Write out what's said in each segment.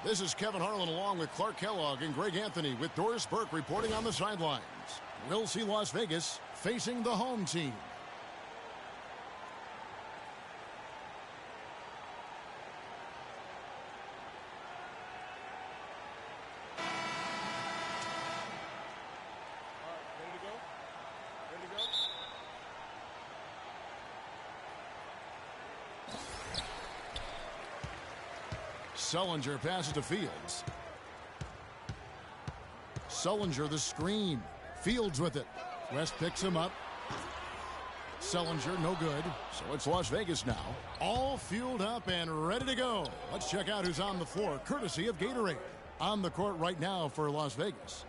This is Kevin Harlan along with Clark Kellogg and Greg Anthony with Doris Burke reporting on the sidelines. We'll see Las Vegas facing the home team. Sullinger passes to Fields. Sullinger the screen. Fields with it. West picks him up. Sullinger no good. So it's Las Vegas now. All fueled up and ready to go. Let's check out who's on the floor, courtesy of Gatorade. On the court right now for Las Vegas.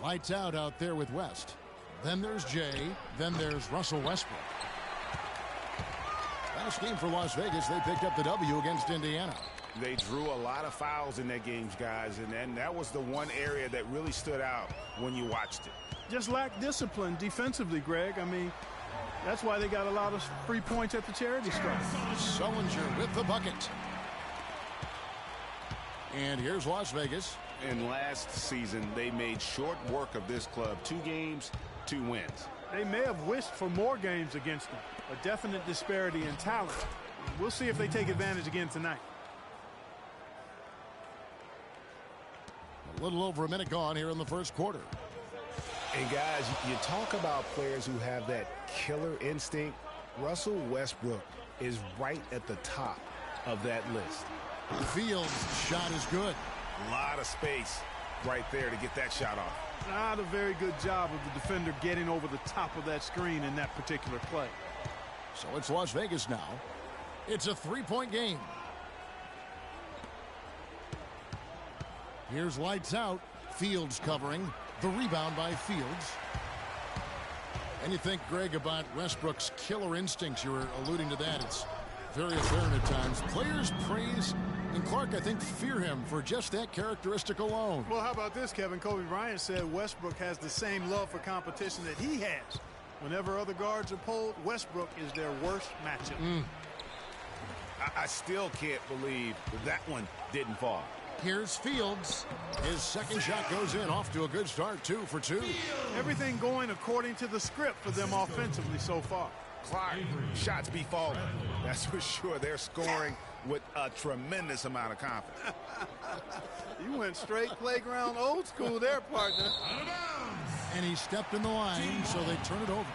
Lights out there with West. Then there's Jay. Then there's Russell Westbrook. Last game for Las Vegas, they picked up the W against Indiana. They drew a lot of fouls in their games, guys, and then that was the one area that really stood out when you watched it. Just lacked discipline defensively, Greg. I mean, that's why they got a lot of free points at the charity stripe. Sullinger with the bucket. And here's Las Vegas. And last season, they made short work of this club. 2 games, 2 wins. They may have wished for more games against them. A definite disparity in talent. We'll see if they take advantage again tonight. A little over a minute gone here in the first quarter. And guys, you talk about players who have that killer instinct. Russell Westbrook is right at the top of that list. Fields' shot is good. A lot of space right there to get that shot off. Not a very good job of the defender getting over the top of that screen in that particular play. So it's Las Vegas now. It's a 3-point game. Here's lights out. Fields covering. The rebound by Fields. And you think, Greg, about Westbrook's killer instincts. You were alluding to that. It's very apparent at times. Players praise, and Clark, I think, fear him for just that characteristic alone. Well, how about this, Kevin? Kobe Bryant said Westbrook has the same love for competition that he has. Whenever other guards are pulled, Westbrook is their worst matchup. I still can't believe that one didn't fall. Here's Fields. His second shot goes in. Off to a good start, 2 for 2. Everything going according to the script for them offensively so far. Clark, shots be falling. That's for sure. They're scoring with a tremendous amount of confidence. You went straight playground old school there, partner. And he stepped in the line, so they turn it over.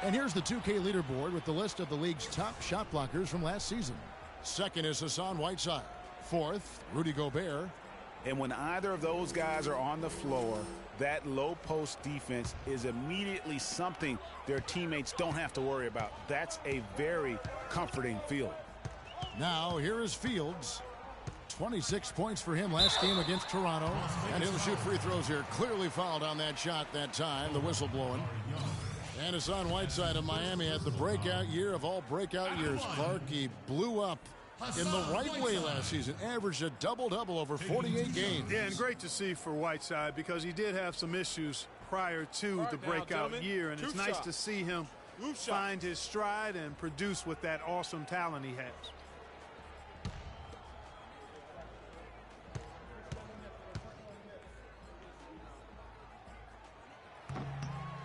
And here's the 2K leaderboard with the list of the league's top shot blockers from last season. Second is Hassan Whiteside. Fourth, Rudy Gobert. And when either of those guys are on the floor, that low post defense is immediately something their teammates don't have to worry about. That's a very comforting feeling. Now here is Fields. 26 points for him last game against Toronto. And he'll shoot free throws here. Clearly fouled on that shot that time. The whistle blowing. And Hassan Whiteside of Miami had the breakout year of all breakout years. Clark, he blew up in the right way last season. Averaged a double-double over 48 games. Yeah, and great to see for Whiteside because he did have some issues prior to the breakout year. And it's nice to see him find his stride and produce with that awesome talent he has.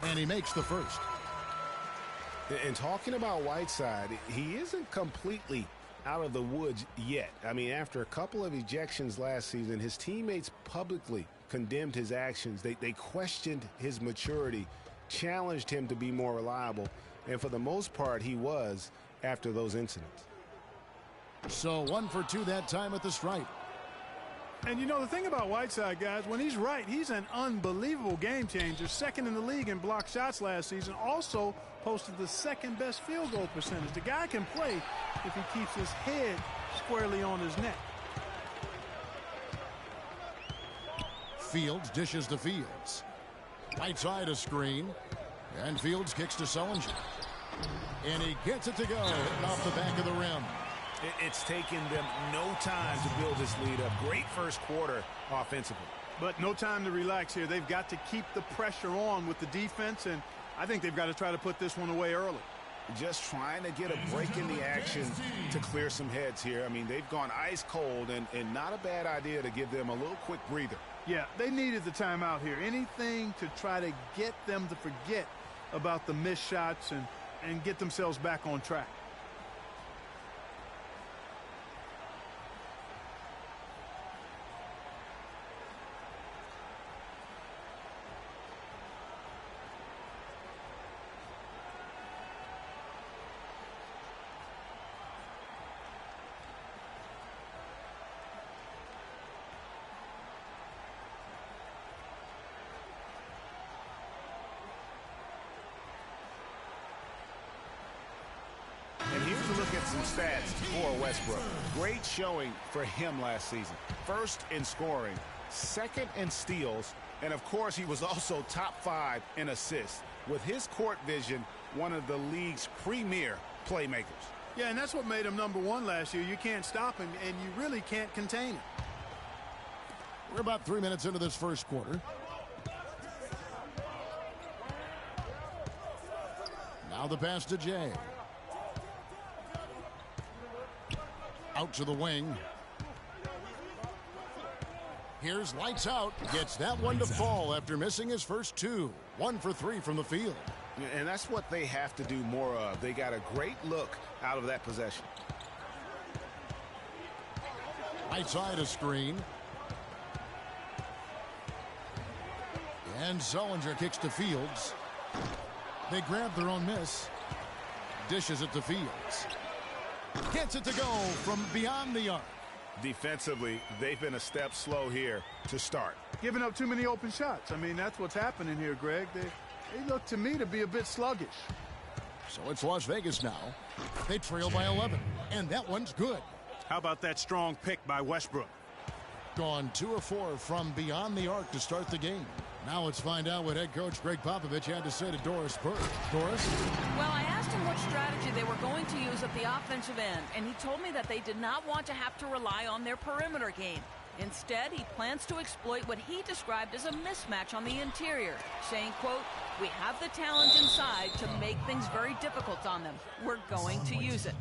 And he makes the first. And talking about Whiteside, he isn't completely out of the woods yet. I mean, after a couple of ejections last season, his teammates publicly condemned his actions. They questioned his maturity, challenged him to be more reliable, and for the most part, he was after those incidents. So 1 for 2 that time at the stripe. And you know, the thing about Whiteside, guys, when he's right, he's an unbelievable game changer. Second in the league in blocked shots last season. Also posted the second best field goal percentage. The guy can play if he keeps his head squarely on his neck. Fields dishes to Fields. Right side a screen. And Fields kicks to Sullinger. And he gets it to go, hitting off the back of the rim. It's taken them no time to build this lead up. Great first quarter offensively. But no time to relax here. They've got to keep the pressure on with the defense, and I think they've got to try to put this one away early. just trying to get a break in the action to clear some heads here. I mean, they've gone ice cold, and not a bad idea to give them a little quick breather. Yeah, they needed the timeout here. Anything to try to get them to forget about the missed shots and get themselves back on track. And here's a look at some stats for Westbrook. Great showing for him last season. First in scoring, second in steals, and of course he was also top 5 in assists. With his court vision, one of the league's premier playmakers. Yeah, and that's what made him #1 last year. You can't stop him, and you really can't contain him. We're about 3 minutes into this first quarter. Now the pass to Jay. Out to the wing. Here's lights out. Gets that one to fall after missing his first 2. 1 for 3 from the field. And that's what they have to do more of. They got a great look out of that possession. Right side a screen. And Sullinger kicks to Fields. They grab their own miss. Dishes it to Fields. Gets it to go from beyond the arc. Defensively, they've been a step slow here to start. Giving up too many open shots. I mean, that's what's happening here, Greg. They look to me to be a bit sluggish. So it's Las Vegas now. They trail by 11, and that one's good. How about that strong pick by Westbrook? Gone 2 of 4 from beyond the arc to start the game. Now let's find out what head coach Greg Popovich had to say to Doris Burke. Doris? Well, I asked him what strategy they were going to use at the offensive end, and he told me that they did not want to have to rely on their perimeter game. Instead, he plans to exploit what he described as a mismatch on the interior, saying, quote, "We have the talent inside to make things very difficult on them. We're going to use it."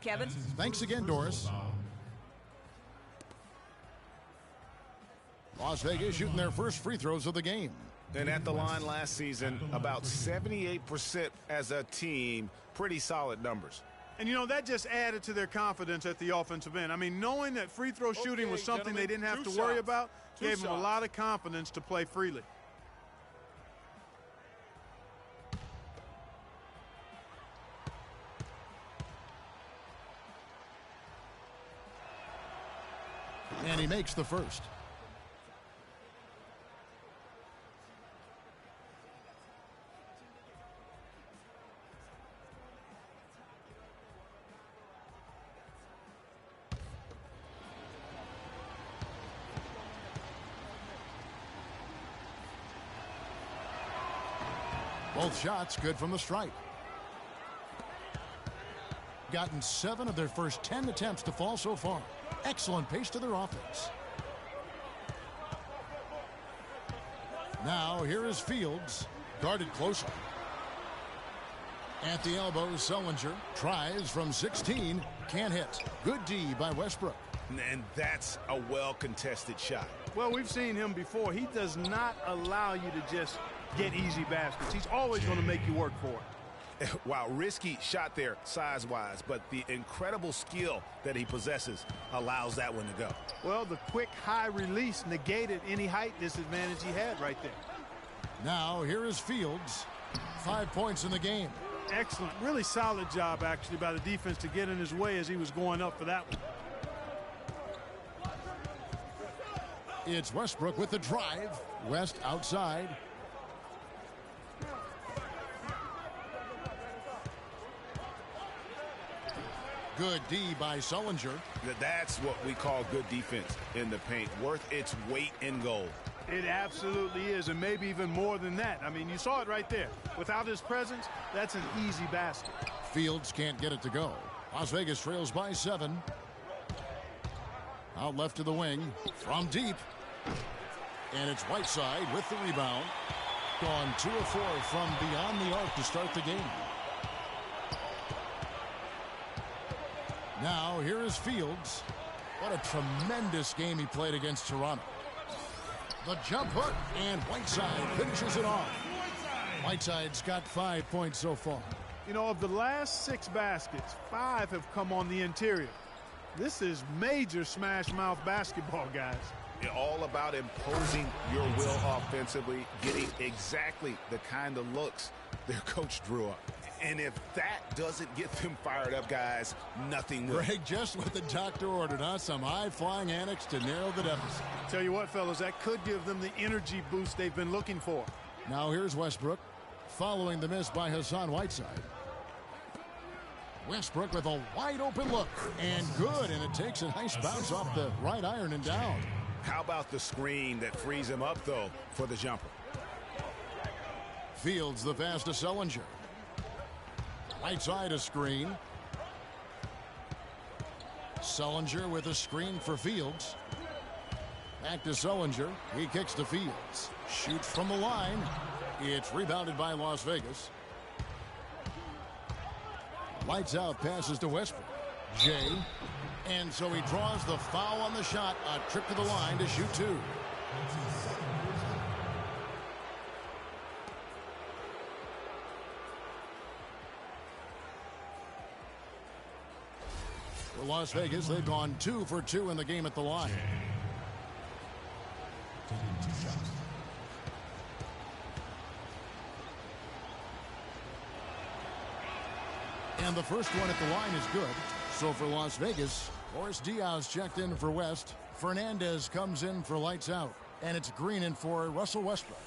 Kevin? Thanks again, Doris. Las Vegas shooting their first free throws of the game. And at the line last season, about 78% as a team. Pretty solid numbers. And, you know, that just added to their confidence at the offensive end. I mean, knowing that free throw shooting was something they didn't have to worry about gave them a lot of confidence to play freely. And he makes the first. Both shots good from the stripe. Gotten 7 of their first 10 attempts to fall so far. Excellent pace to their offense. Now here is Fields, guarded closer. At the elbow, Sullinger tries from 16, can't hit. Good D by Westbrook. And that's a well-contested shot. Well, we've seen him before. He does not allow you to just get easy baskets. He's always going to make you work for it. Wow, risky shot there size-wise, but the incredible skill that he possesses allows that one to go. Well, the quick high release negated any height disadvantage he had right there. Now here is Fields. 5 points in the game. Excellent. Really solid job, actually, by the defense to get in his way as he was going up for that one. It's Westbrook with the drive. West outside. Good D by Sullinger. That's what we call good defense in the paint. Worth its weight in gold. It absolutely is, and maybe even more than that. I mean, you saw it right there. Without his presence, that's an easy basket. Fields can't get it to go. Las Vegas trails by 7. Out left to the wing. From deep. And it's Whiteside with the rebound. Gone 2 of 4 from beyond the arc to start the game. Now here is Fields. What a tremendous game he played against Toronto. The jump hook, and Whiteside finishes it off. Whiteside's got 5 points so far. You know, of the last 6 baskets, 5 have come on the interior. This is major smash mouth basketball, guys. All about imposing your will offensively, getting exactly the kind of looks their coach drew up. And if that doesn't get them fired up, guys, nothing will. Greg, just what the doctor ordered, huh? Some high-flying annex to narrow the deficit. Tell you what, fellas, that could give them the energy boost they've been looking for. Now here's Westbrook, following the miss by Hassan Whiteside. Westbrook with a wide-open look, and good, and it takes a nice bounce off the right iron and down. How about the screen that frees him up, though, for the jumper? Fields the pass to Sullinger. Right side a screen. Sullinger with a screen for Fields. Back to Sullinger. He kicks to Fields. Shoots from the line. It's rebounded by Las Vegas. Lights out, passes to Westbrook. Jay. And so he draws the foul on the shot. A trip to the line to shoot 2. For Las Vegas, they've gone 2 for 2 in the game at the line. And the first one at the line is good. So for Las Vegas, Boris Diaz checked in for West. Fernandez comes in for lights out. And it's Green in for Russell Westbrook.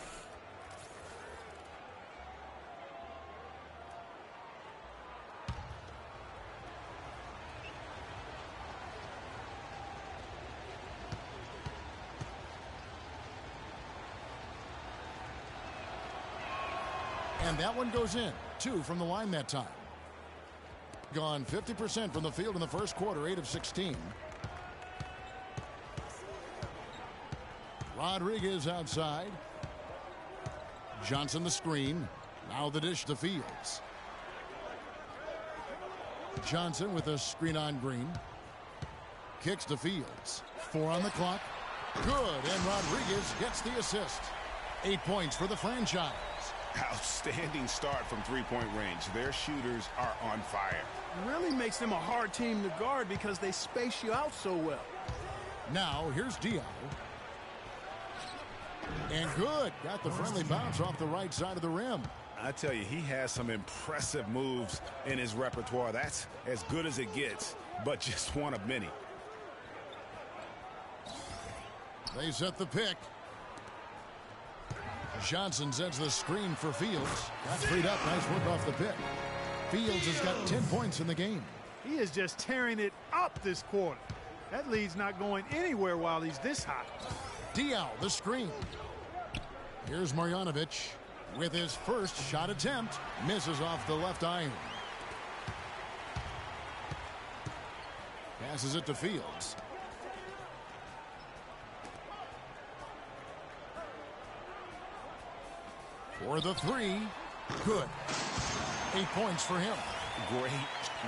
And that one goes in. 2 from the line that time. Gone 50% from the field in the first quarter, 8 of 16. Rodriguez outside. Johnson the screen. Now the dish to Fields. Johnson with a screen on Green. Kicks to Fields. 4 on the clock. Good, and Rodriguez gets the assist. 8 points for the franchise. Outstanding start from three-point range. Their shooters are on fire. It really makes them a hard team to guard because they space you out so well. Now here's Diallo. And good. Got the friendly bounce off the right side of the rim. I tell you, he has some impressive moves in his repertoire. That's as good as it gets, but just one of many. They set the pick. Johnson sends the screen for Fields. Got freed up. Nice work off the pick. Fields has got 10 points in the game. He is just tearing it up this quarter. That lead's not going anywhere while he's this hot. Diallo, the screen. Here's Marjanovic with his first shot attempt. Misses off the left iron. Passes it to Fields. For the 3. Good. 8 points for him. Great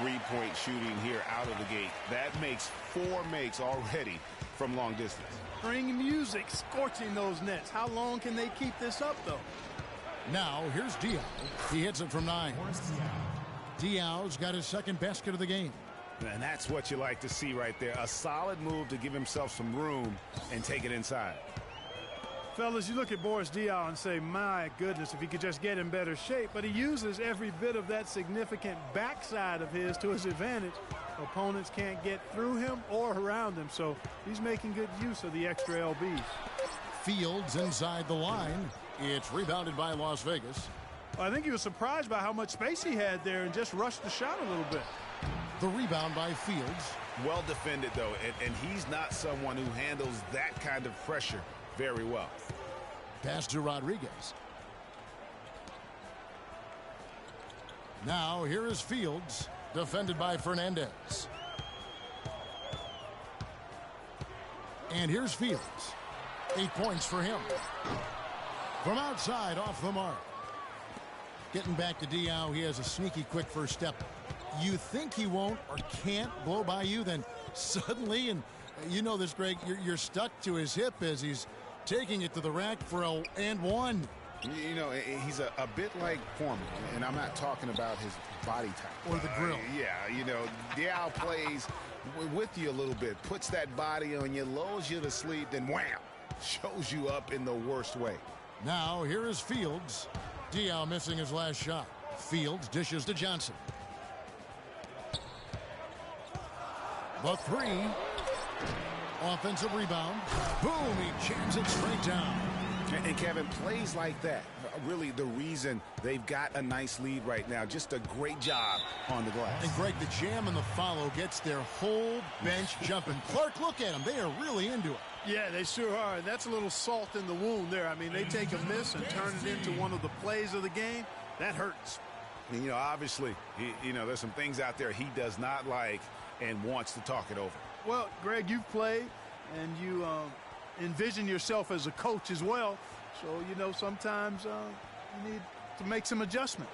three-point shooting here out of the gate. That makes 4 makes already from long distance. Bring music, scorching those nets. How long can they keep this up, though? Now, here's Diallo. He hits it from 9. Diallo's got his second basket of the game. And that's what you like to see right there. A solid move to give himself some room and take it inside. Fellas, you look at Boris Diaw and say, my goodness, if he could just get in better shape. But he uses every bit of that significant backside of his to his advantage. Opponents can't get through him or around him, so he's making good use of the extra LBs. Fields inside the line. It's rebounded by Las Vegas. I think he was surprised by how much space he had there and just rushed the shot a little bit. The rebound by Fields. Well defended, though, and he's not someone who handles that kind of pressure very well. Pass to Rodriguez. Now here is Fields, defended by Fernandez. And here's Fields. 8 points for him. From outside, off the mark. Getting back to Diallo, he has a sneaky quick first step. you think he won't or can't blow by you, then suddenly, and you know this, Greg, you're stuck to his hip as he's taking it to the rack for a and one. You know, he's a bit like Foreman, and I'm not talking about his body type. Or the grill. Yeah, you know, Diao plays with you a little bit, puts that body on you, lulls you to sleep, then wham, shows you up in the worst way. Now, here is Fields. Diao missing his last shot. Fields dishes to Johnson. The three. Offensive rebound. Boom, he jams it straight down. And Kevin, plays like that, really the reason they've got a nice lead right now. Just a great job on the glass. And Greg, the jam and the follow gets their whole bench jumping. Clark, look at them. They are really into it. Yeah, they sure are. And that's a little salt in the wound there. I mean, they take a miss and turn it into one of the plays of the game. That hurts. And, you know, obviously, there's some things out there he does not like and wants to talk it over. Well, Greg, you've played, and you envision yourself as a coach as well. So, you know, sometimes you need to make some adjustments.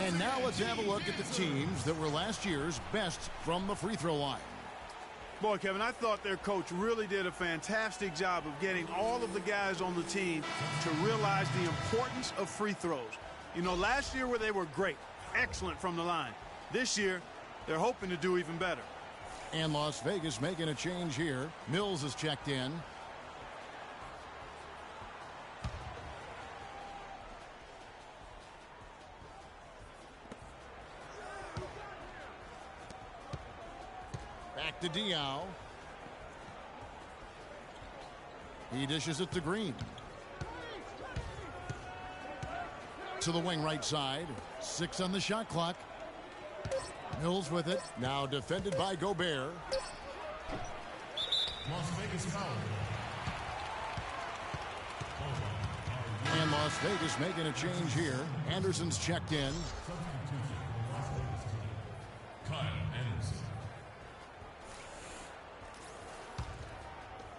And now let's have a look at the teams that were last year's best from the free throw line. Boy, Kevin, I thought their coach really did a fantastic job of getting all of the guys on the team to realize the importance of free throws. You know, last year where they were great, excellent from the line. This year, they're hoping to do even better. And Las Vegas making a change here. Mills is checked in. Back to Diao. He dishes it to Green. To the wing right side. 6 on the shot clock. Mills with it. Now defended by Gobert. Las Vegas foul. And Las Vegas making a change here. Anderson's checked in. Kyle Anderson.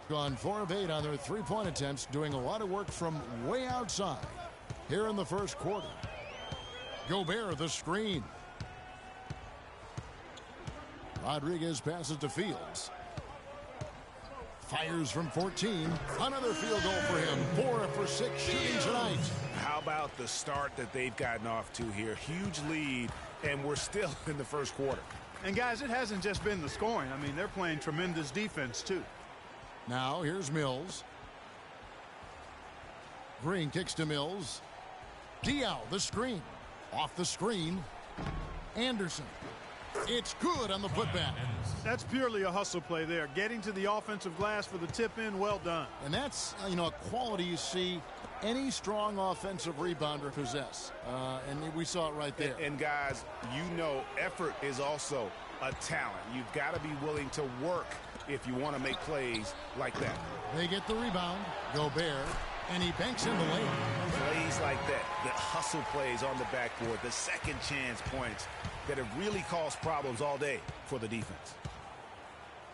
Gone 4 of 8 on their three-point attempts, doing a lot of work from way outside here in the first quarter. Gobert, the screen. Rodriguez passes to Fields. Fires from 14. Another field goal for him. 4 for 6 shooting tonight. How about the start that they've gotten off to here? Huge lead, and we're still in the first quarter. And, guys, it hasn't just been the scoring. I mean, they're playing tremendous defense, too. Now, here's Mills. Green kicks to Mills. Diao, the screen. Off the screen. Anderson. It's good on the putback. That's purely a hustle play there. Getting to the offensive glass for the tip-in, well done. And that's, a quality you see any strong offensive rebounder possess. And we saw it right there. And guys, effort is also a talent. You've got to be willing to work if you want to make plays like that. They get the rebound. Gobert. And he banks in the lane. Plays like that, the hustle plays on the backboard, the second chance points that have really caused problems all day for the defense.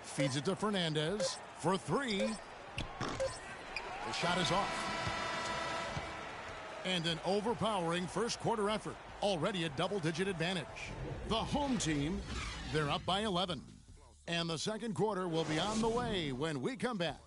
Feeds it to Fernandez for 3. The shot is off. And an overpowering first quarter effort. Already a double-digit advantage. The home team, they're up by 11. And the second quarter will be on the way when we come back.